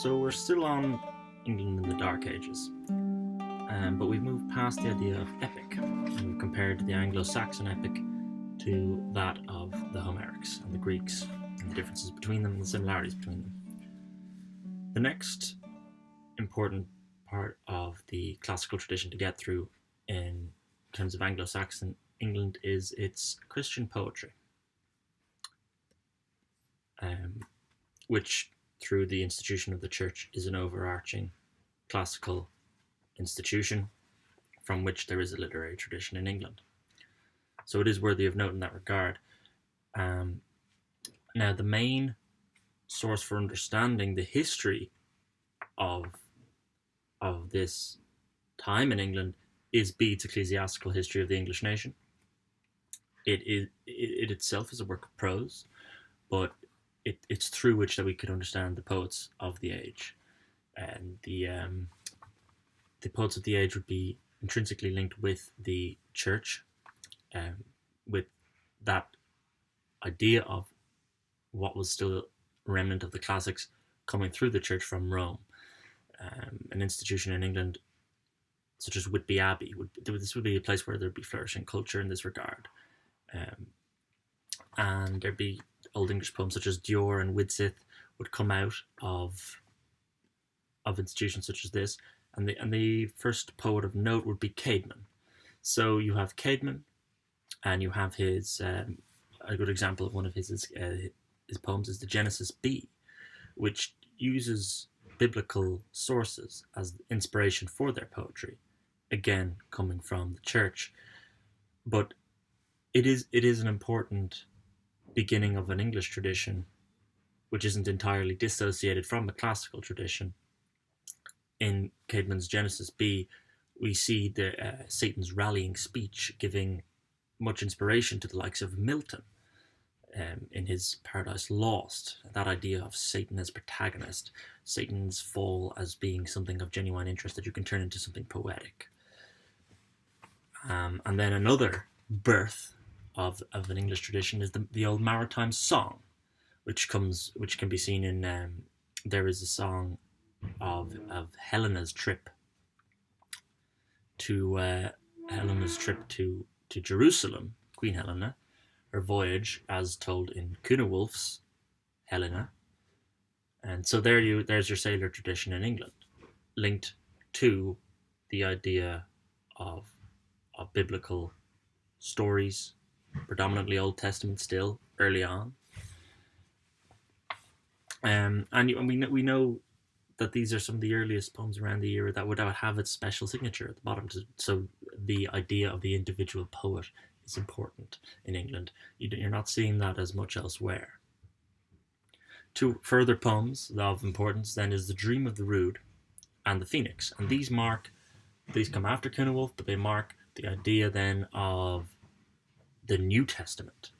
So we're still on England in the Dark Ages, but we've moved past the idea of epic, and we've compared the Anglo-Saxon epic to that of the Homerics and the Greeks, and the differences between them and the similarities between them. The next important part of the classical tradition to get through in terms of Anglo-Saxon England is its Christian poetry, which through the institution of the church is an overarching classical institution from which there is a literary tradition in England. So it is worthy of note in that regard. Now, the main source for understanding the history of this time in England is Bede's Ecclesiastical History of the English Nation. It itself is a work of prose, but it's through which that we could understand the poets of the age, and the poets of the age would be intrinsically linked with the church, with that idea of what was still a remnant of the classics coming through the church from Rome. An institution in England such as Whitby Abbey this would be a place where there'd be flourishing culture in this regard, and there'd be Old English poems such as Dior and Widsith would come out of institutions such as this, and the first poet of note would be Caedmon. So you have Caedmon, and you have his a good example of one of his poems is the Genesis Bede, which uses biblical sources as inspiration for their poetry, again coming from the church. But it is an important beginning of an English tradition, which isn't entirely dissociated from the classical tradition. In Caedmon's Genesis B, we see Satan's rallying speech giving much inspiration to the likes of Milton in his Paradise Lost. That idea of Satan as protagonist, Satan's fall as being something of genuine interest that you can turn into something poetic. And then another birth of an English tradition is the old Maritime Song, which can be seen in there is a song of Helena's trip to Jerusalem, Queen Helena, her voyage as told in Cynewulf's Helena. And so there's your sailor tradition in England, linked to the idea of biblical stories, predominantly Old Testament still, early on. And we know that these are some of the earliest poems around the era that would have its special signature at the bottom. So the idea of the individual poet is important in England. You're not seeing that as much elsewhere. Two further poems of importance then is The Dream of the Rood and The Phoenix. And these come after Cynewulf, but they mark the idea then of the New Testament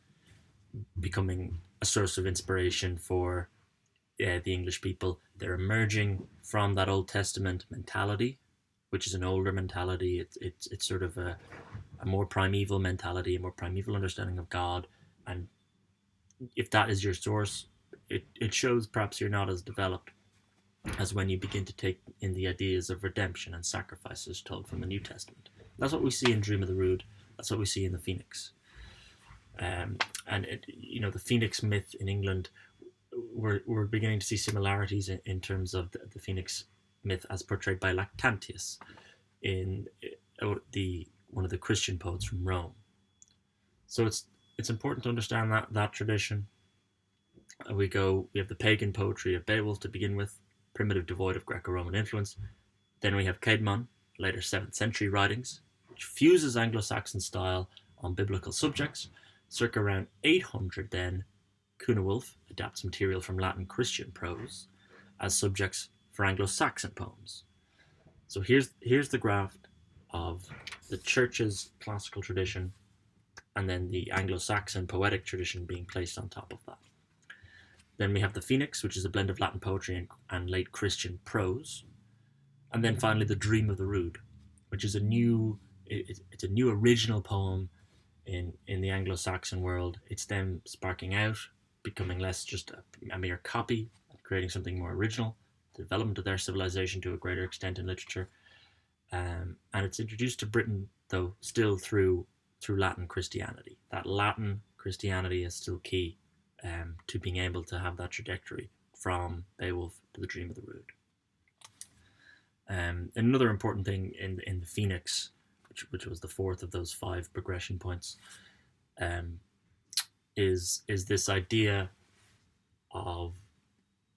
becoming a source of inspiration for the English people. They're emerging from that Old Testament mentality, which is an older mentality. It's sort of a more primeval mentality, a more primeval understanding of God. And if that is your source, it shows perhaps you're not as developed as when you begin to take in the ideas of redemption and sacrifices told from the New Testament. That's what we see in Dream of the Rood. That's what we see in The Phoenix. And the Phoenix myth in England, we're beginning to see similarities in terms of the Phoenix myth as portrayed by Lactantius in one of the Christian poets from Rome. So it's important to understand that tradition. We have the pagan poetry of Beowulf to begin with, primitive, devoid of Greco-Roman influence. Then we have Caedmon, later 7th century writings, which fuses Anglo-Saxon style on biblical subjects. Circa around 800 then, Cynewulf adapts material from Latin Christian prose as subjects for Anglo-Saxon poems. So here's the graft of the church's classical tradition and then the Anglo-Saxon poetic tradition being placed on top of that. Then we have the Phoenix, which is a blend of Latin poetry and late Christian prose. And then finally the Dream of the Rood, which is a new original poem in the Anglo-Saxon world. It's them sparking out, becoming less just a mere copy, creating something more original, the development of their civilization to a greater extent in literature. And it's introduced to Britain, though, still through Latin Christianity. That Latin Christianity is still key to being able to have that trajectory from Beowulf to the Dream of the Rood. Another important thing in the Phoenix, which was the fourth of those 5 progression points, is this idea of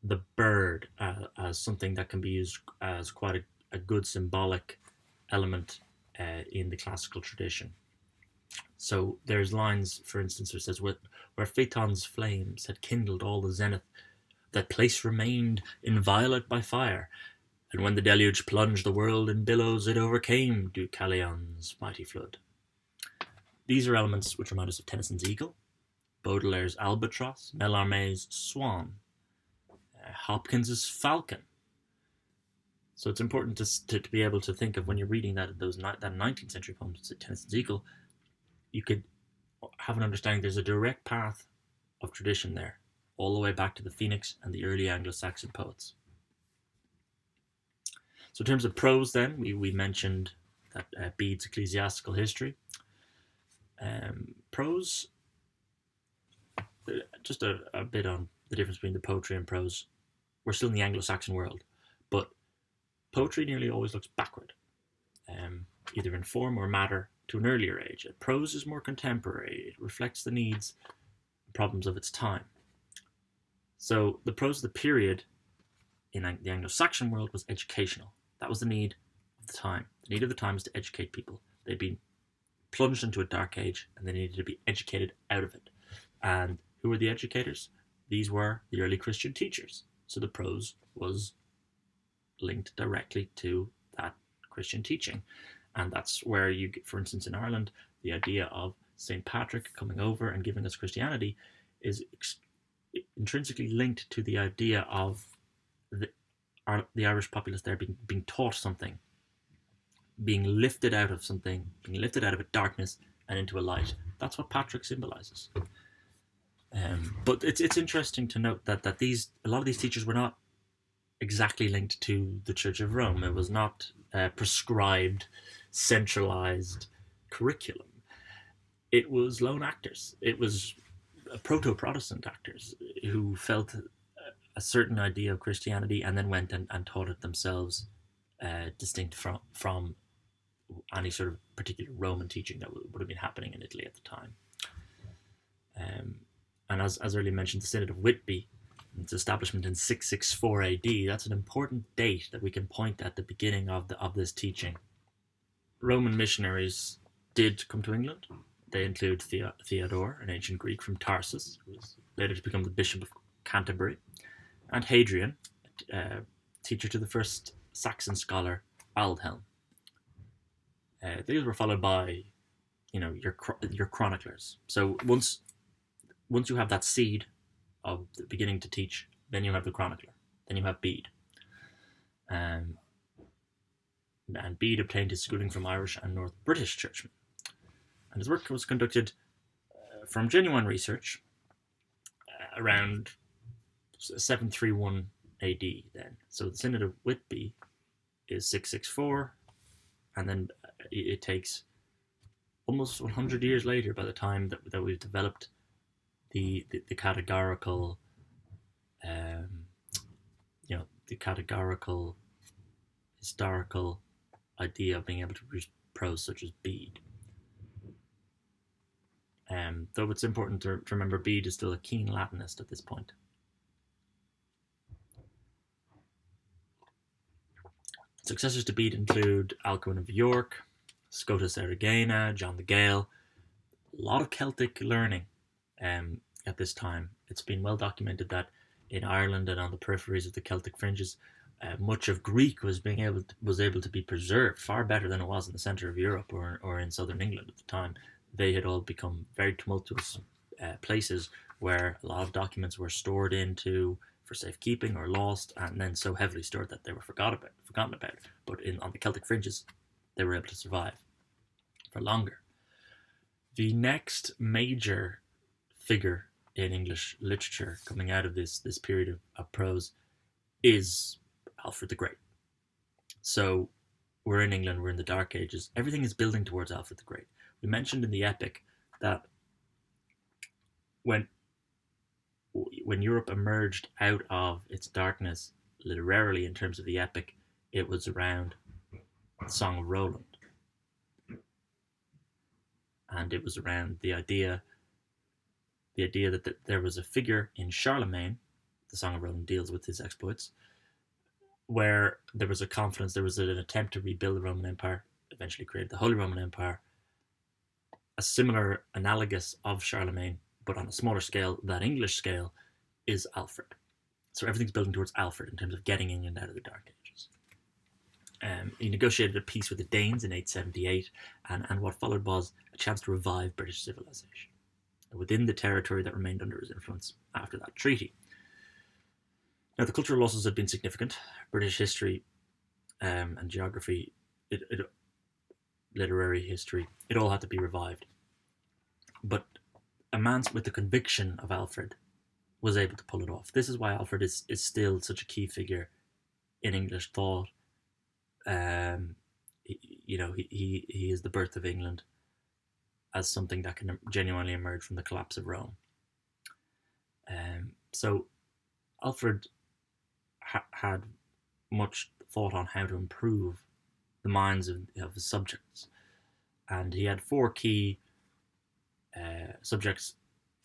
the bird as something that can be used as quite a good symbolic element in the classical tradition. So there's lines, for instance, where it says, where Phaeton's flames had kindled all the zenith, that place remained inviolate by fire, and when the deluge plunged the world in billows, it overcame Deucalion's mighty flood. These are elements which remind us of Tennyson's eagle, Baudelaire's albatross, Mallarmé's swan, Hopkins's falcon. So it's important to be able to think of, when you're reading that 19th century poem, Tennyson's eagle, you could have an understanding there's a direct path of tradition there, all the way back to the Phoenix and the early Anglo-Saxon poets. So in terms of prose then, we mentioned that Bede's Ecclesiastical History. Prose, just a bit on the difference between the poetry and prose. We're still in the Anglo-Saxon world, but poetry nearly always looks backward, either in form or matter, to an earlier age. Prose is more contemporary. It reflects the needs and problems of its time. So the prose of the period in the Anglo-Saxon world was educational. That was the need of the time. The need of the time was to educate people. They'd been plunged into a dark age, and they needed to be educated out of it. And who were the educators? These were the early Christian teachers. So the prose was linked directly to that Christian teaching. And that's where you get, for instance, in Ireland, the idea of St. Patrick coming over and giving us Christianity is intrinsically linked to the idea of the Irish populace there being taught something, being lifted out of something, being lifted out of a darkness and into a light. That's what Patrick symbolizes. But it's interesting to note that a lot of these teachers were not exactly linked to the Church of Rome. It was not prescribed, centralized curriculum. It was lone actors. It was proto-Protestant actors who felt a certain idea of Christianity and then went and taught it themselves, distinct from any sort of particular Roman teaching that would have been happening in Italy at the time. And as earlier mentioned, the Synod of Whitby, its establishment in 664 AD, that's an important date that we can point at the beginning of this teaching. Roman missionaries did come to England. They include Theodore, an ancient Greek from Tarsus, who was later to become the Bishop of Canterbury, and Hadrian, teacher to the first Saxon scholar, Aldhelm. These were followed by, your chroniclers. So once you have that seed of the beginning to teach, then you have the chronicler, then you have Bede. And Bede obtained his schooling from Irish and North British churchmen. And his work was conducted from genuine research around 731 AD then. So the Synod of Whitby is 664, and then it takes almost 100 years later by the time that we've developed the categorical, the categorical historical idea of being able to produce prose such as Bede. Though it's important to remember Bede is still a keen Latinist at this point. Successors to Bede include Alcuin of York, Scotus Erigena, John the Gael. A lot of Celtic learning at this time. It's been well documented that in Ireland and on the peripheries of the Celtic fringes, much of Greek was able to be preserved far better than it was in the centre of Europe or in southern England at the time. They had all become very tumultuous places where a lot of documents were stored into for safekeeping or lost, and then so heavily stored that they were forgotten about. But on the Celtic fringes, they were able to survive for longer. The next major figure in English literature coming out of this period of prose is Alfred the Great. So we're in England, we're in the Dark Ages. Everything is building towards Alfred the Great. We mentioned in the epic that when Europe emerged out of its darkness, literarily in terms of the epic, it was around the Song of Roland. And it was around the idea that there was a figure in Charlemagne, the Song of Roland deals with his exploits, where there was a confidence, there was an attempt to rebuild the Roman Empire, eventually created the Holy Roman Empire, a similar analogous of Charlemagne, but on a smaller scale, that English scale, is Alfred. So everything's building towards Alfred in terms of getting England out of the Dark Ages. He negotiated a peace with the Danes in 878, and what followed was a chance to revive British civilization within the territory that remained under his influence after that treaty. Now, the cultural losses had been significant. British history and geography, literary history, it all had to be revived. But a man with the conviction of Alfred was able to pull it off. This is why Alfred is still such a key figure in English thought. He is the birth of England as something that can genuinely emerge from the collapse of Rome. So Alfred had much thought on how to improve the minds of his subjects, and he had 4 key subjects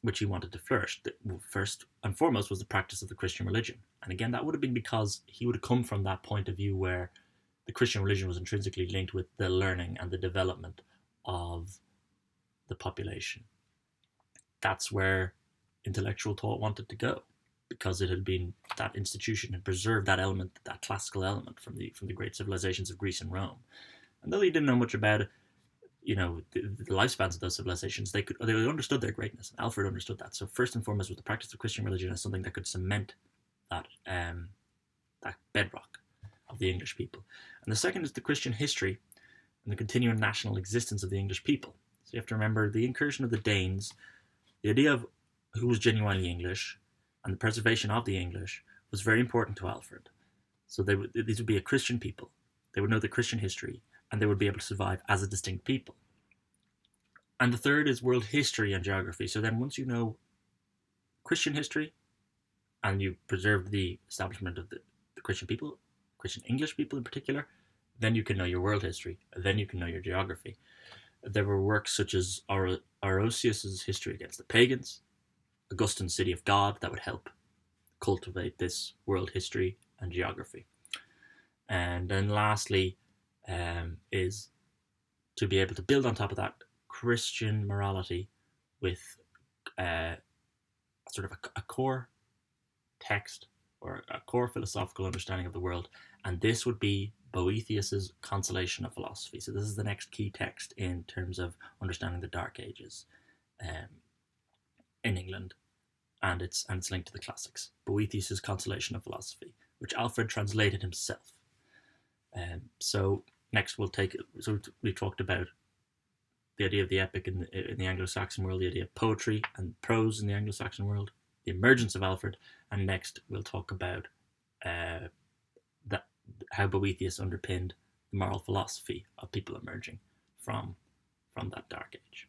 which he wanted to flourish. First and foremost was the practice of the Christian religion, and again that would have been because he would have come from that point of view where the Christian religion was intrinsically linked with the learning and the development of the population. That's where intellectual thought wanted to go, because it had been, that institution had preserved that element, that classical element from the great civilizations of Greece and Rome. And though he didn't know much about the lifespans of those civilizations, they understood their greatness. And Alfred understood that. So first and foremost was the practice of Christian religion as something that could cement that bedrock of the English people. And the second is the Christian history and the continuing national existence of the English people. So you have to remember the incursion of the Danes, the idea of who was genuinely English, and the preservation of the English was very important to Alfred. So these would be a Christian people. They would know the Christian history, and they would be able to survive as a distinct people. And the third is world history and geography. So then once you know Christian history, and you preserve the establishment of the Christian people, Christian English people in particular, then you can know your world history, then you can know your geography. There were works such as Orosius's History Against the Pagans, Augustine's City of God, that would help cultivate this world history and geography. And then lastly is to be able to build on top of that Christian morality with sort of a core text or a core philosophical understanding of the world. And this would be Boethius's Consolation of Philosophy. So this is the next key text in terms of understanding the Dark Ages in England, and it's linked to the classics. Boethius's Consolation of Philosophy, which Alfred translated himself. So next we talked about the idea of the epic in the Anglo-Saxon world, the idea of poetry and prose in the Anglo-Saxon world, the emergence of Alfred, and next we'll talk about how Boethius underpinned the moral philosophy of people emerging from that Dark Age.